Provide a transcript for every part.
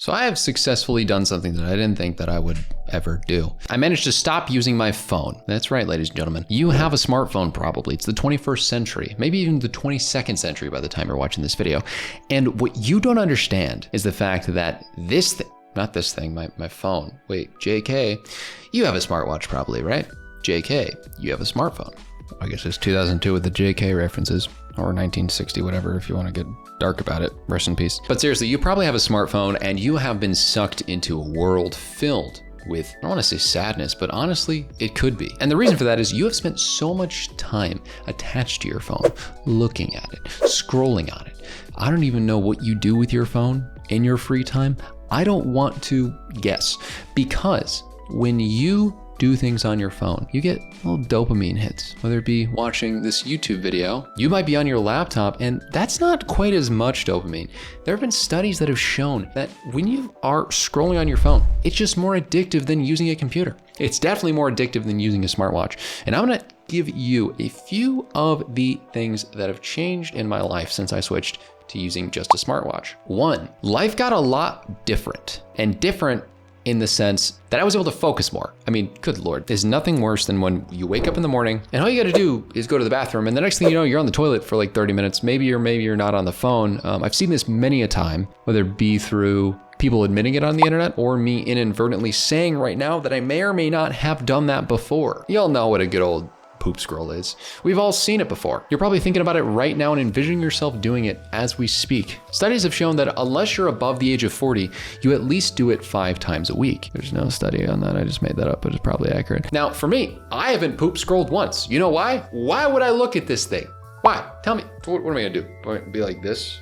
So I have successfully done something that I didn't think that I would ever do. I managed to stop using my phone. That's right, ladies and gentlemen. You have a smartphone probably. It's the 21st century, maybe even the 22nd century by the time you're watching this video. And what you don't understand is the fact that this thing, not this thing, my phone. Wait, JK, you have a smartwatch probably, right? JK, you have a smartphone. I guess it's 2002 with the JK references, or 1960, whatever, if you want to get dark about it. Rest in peace. But seriously, you probably have a smartphone and you have been sucked into a world filled with, I don't want to say sadness, but honestly, it could be. And the reason for that is you have spent so much time attached to your phone, looking at it, scrolling on it. I don't even know what you do with your phone in your free time. I don't want to guess, because when you do things on your phone, you get little dopamine hits, whether it be watching this YouTube video. You might be on your laptop and that's not quite as much dopamine. There have been studies that have shown that when you are scrolling on your phone, it's just more addictive than using a computer. It's definitely more addictive than using a smartwatch. And I'm gonna give you a few of the things that have changed in my life since I switched to using just a smartwatch. One, life got a lot different, and different in the sense that I was able to focus more. I mean, good Lord, there's nothing worse than when you wake up in the morning and all you gotta do is go to the bathroom, and the next thing you know, you're on the toilet for like 30 minutes. Maybe you're not on the phone. I've seen this many a time, whether it be through people admitting it on the internet or me inadvertently saying right now that I may or may not have done that before. Y'all know what a good old poop scroll is. We've all seen it before. You're probably thinking about it right now and envisioning yourself doing it as we speak. Studies have shown that unless you're above the age of 40, you at least do it 5 times a week. There's no study on that. I just made that up, but it's probably accurate. Now, for me, I haven't poop scrolled once. You know why? Why would I look at this thing? Why? Tell me. What am I gonna do? Be like this?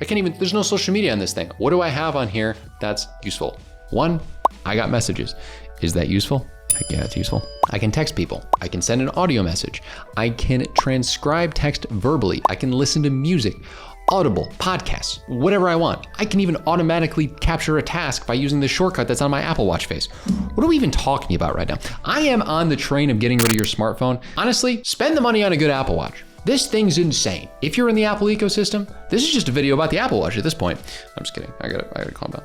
I can't even, there's no social media on this thing. What do I have on here that's useful? 1, I got messages. Is that useful? Yeah, it's useful. I can text people. I can send an audio message. I can transcribe text verbally. I can listen to music, Audible, podcasts, whatever I want. I can even automatically capture a task by using the shortcut that's on my Apple Watch face. What are we even talking about right now? I am on the train of getting rid of your smartphone. Honestly, spend the money on a good Apple Watch. This thing's insane. If you're in the Apple ecosystem, this is just a video about the Apple Watch at this point. I'm just kidding. I gotta calm down.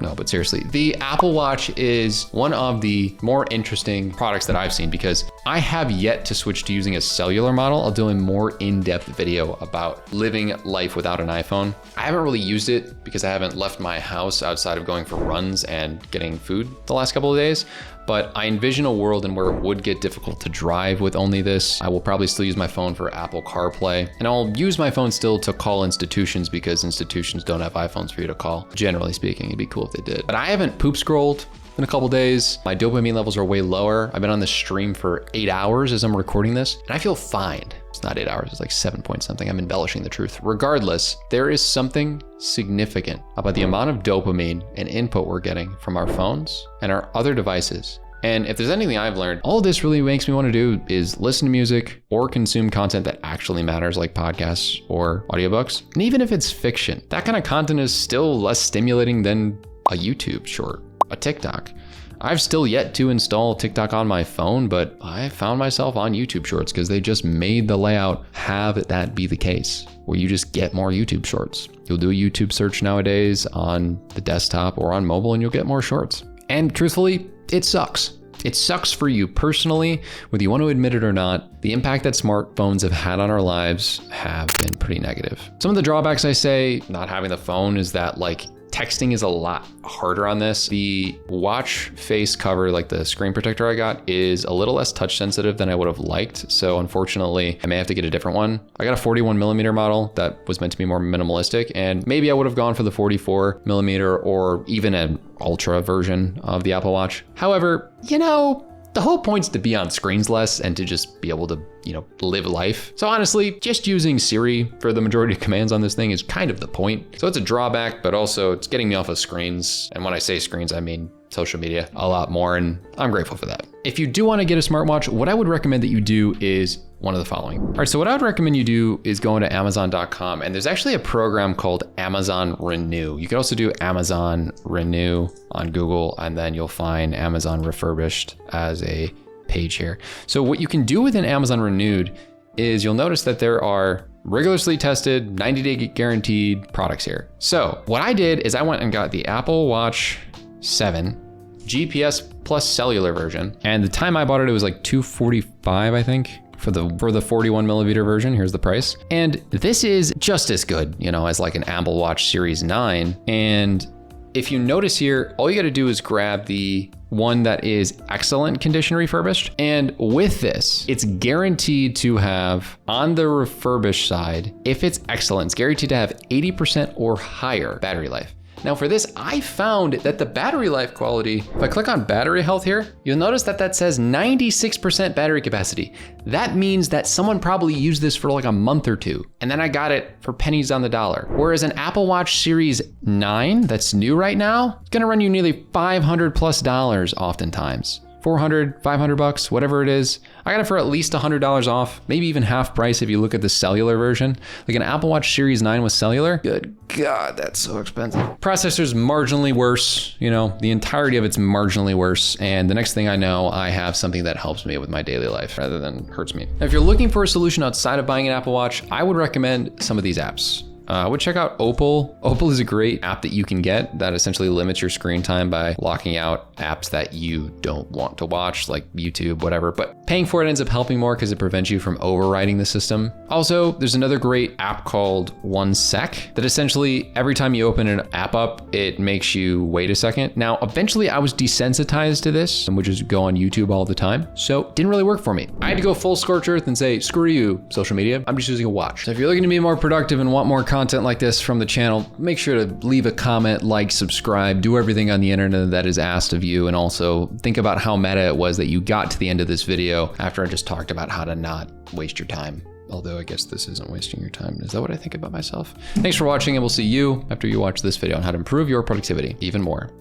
No, but seriously, the Apple Watch is one of the more interesting products that I've seen, because I have yet to switch to using a cellular model. I'll do a more in-depth video about living life without an iPhone. I haven't really used it because I haven't left my house outside of going for runs and getting food the last couple of days. But I envision a world in where it would get difficult to drive with only this. I will probably still use my phone for Apple CarPlay, and I'll use my phone still to call institutions because institutions don't have iPhones for you to call. Generally speaking, it'd be cool if they did. But I haven't poop scrolled in a couple days. My dopamine levels are way lower. I've been on this stream for 8 hours as I'm recording this, and I feel fine. It's not 8 hours, it's like 7 point something. I'm embellishing the truth. Regardless, there is something significant about the amount of dopamine and input we're getting from our phones and our other devices. And if there's anything I've learned, all this really makes me want to do is listen to music or consume content that actually matters, like podcasts or audiobooks. And even if it's fiction, that kind of content is still less stimulating than a YouTube short, a TikTok. I've still yet to install TikTok on my phone, but I found myself on YouTube shorts because they just made the layout have that be the case, where you just get more YouTube shorts. You'll do a YouTube search nowadays on the desktop or on mobile and you'll get more shorts. And truthfully, it sucks. It sucks for you personally, whether you want to admit it or not. The impact that smartphones have had on our lives have been pretty negative. Some of the drawbacks I say, not having the phone, is that like texting is a lot harder on this. The watch face cover, like the screen protector I got, is a little less touch sensitive than I would have liked. So unfortunately, I may have to get a different one. I got a 41mm model that was meant to be more minimalistic, and maybe I would have gone for the 44mm or even an ultra version of the Apple Watch. However, you know, the whole point's to be on screens less and to just be able to, live life. So honestly, just using Siri for the majority of commands on this thing is kind of the point. So it's a drawback, but also it's getting me off of screens. And when I say screens, I mean social media a lot more, and I'm grateful for that. If you do want to get a smartwatch, what I would recommend that you do is one of the following. All right, so what I would recommend you do is go into Amazon.com, and there's actually a program called Amazon Renew. You could also do Amazon Renew on Google, and then you'll find Amazon Refurbished as a page here. So what you can do within Amazon Renewed is you'll notice that there are rigorously tested, 90-day guaranteed products here. So what I did is I went and got the Apple Watch 7 GPS plus cellular version. And the time I bought it, it was like $245, I think, for the 41 millimeter version. Here's the price. And this is just as good, you know, as like an Apple Watch Series 9. And if you notice here, all you gotta do is grab the one that is excellent condition refurbished. And with this, it's guaranteed to have, on the refurbished side, if it's excellent, it's guaranteed to have 80% or higher battery life. Now for this, I found that the battery life quality, if I click on battery health here, you'll notice that that says 96% battery capacity. That means that someone probably used this for like a month or two, and then I got it for pennies on the dollar. Whereas an Apple Watch Series 9 that's new right now, it's gonna run you nearly $500+ oftentimes. 400, 500 bucks, whatever it is. I got it for at least $100 off, maybe even half price if you look at the cellular version. Like an Apple Watch Series 9 with cellular, good God, that's so expensive. Processor's marginally worse, you know, the entirety of it's marginally worse. And the next thing I know, I have something that helps me with my daily life rather than hurts me. Now, if you're looking for a solution outside of buying an Apple Watch, I would recommend some of these apps. I would check out Opal. Opal is a great app that you can get that essentially limits your screen time by locking out apps that you don't want to watch, like YouTube, whatever. But paying for it ends up helping more because it prevents you from overriding the system. Also, there's another great app called 1sec that essentially every time you open an app up, it makes you wait a second. Now, eventually I was desensitized to this and would just go on YouTube all the time. So it didn't really work for me. I had to go full scorched earth and say, screw you, social media. I'm just using a watch. So if you're looking to be more productive and want more content like this from the channel, make sure to leave a comment, like, subscribe, do everything on the internet that is asked of you. And also think about how meta it was that you got to the end of this video after I just talked about how to not waste your time. Although I guess this isn't wasting your time. Is that what I think about myself? Thanks for watching, and we'll see you after you watch this video on how to improve your productivity even more.